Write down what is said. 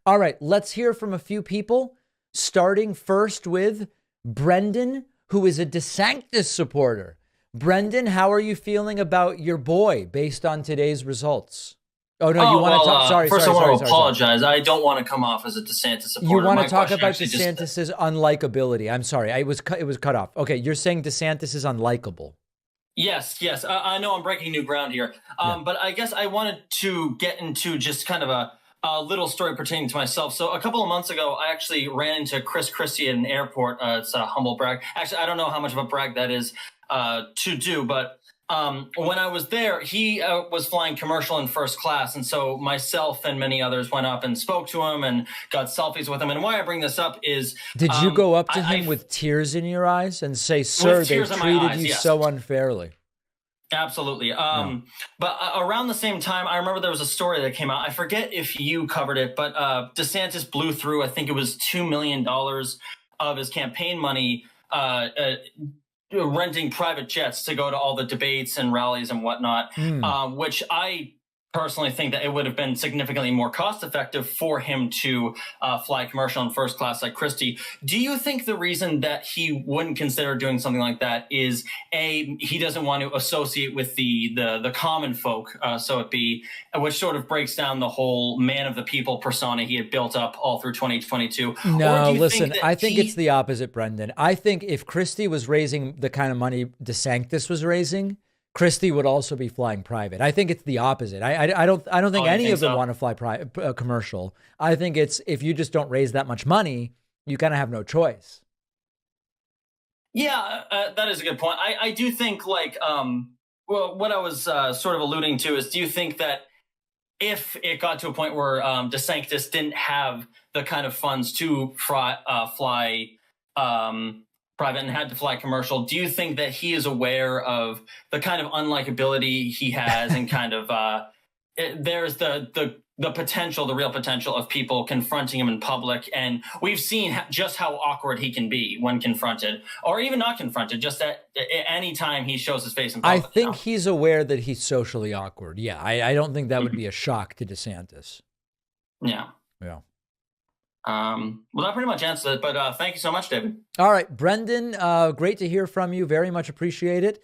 All right, let's hear from a few people, starting first with Brendan, who is a DeSantis supporter. Brendan, how are you feeling about your boy based on today's results? Oh, no, you Oh, want to well, talk? Sorry, first I sorry, want sorry, to sorry, sorry. apologize. I don't want to come off as a DeSantis You supporter. want to My talk question about actually just, DeSantis's unlikability. I'm sorry. It was cut off. Okay, you're saying DeSantis is unlikable. yes, yes. I know I'm breaking new ground here. Yeah. But I guess I wanted to get into just kind of a little story pertaining to myself. So a couple of months ago, I actually ran into Chris Christie at an airport. It's a humble brag. Actually, I don't know how much of a brag that is to do, but when I was there, he was flying commercial in first class. And so myself and many others went up and spoke to him and got selfies with him. And why I bring this up is Did you go up to I him with tears in your eyes and say, "Sir, with they've tears in my treated eyes, you yes. so unfairly"? Absolutely. Yeah. But around the same time, I remember there was a story that came out. I forget if you covered it, but DeSantis blew through, I think it was $2 million of his campaign money, renting private jets to go to all the debates and rallies and whatnot, which I personally think that it would have been significantly more cost effective for him to fly commercial in first class like Christie. Do you think the reason that he wouldn't consider doing something like that is he doesn't want to associate with the common folk, so it be, which sort of breaks down the whole man of the people persona he had built up all through 2022? No, Or do you listen, think that I think it's the opposite, Brendan. I think if Christie was raising the kind of money DeSantis was raising, Christie would also be flying private. I think it's the opposite. I don't think any of them want to fly commercial. I think it's if you just don't raise that much money, you kind of have no choice. Yeah, that is a good point. I do think well, what I was sort of alluding to is, do you think that if it got to a point where DeSantis didn't have the kind of funds to fly private and had to fly commercial, do you think that he is aware of the kind of unlikability he has and kind of there's the potential, the real potential of people confronting him in public? And we've seen just how awkward he can be when confronted, or even not confronted, just at any time he shows his face in public. I think he's aware that he's socially awkward. Yeah, I don't think that would be a shock to DeSantis. Yeah. Yeah. Well, that pretty much answers it, but thank you so much, David. All right, Brendan, great to hear from you. Very much appreciate it.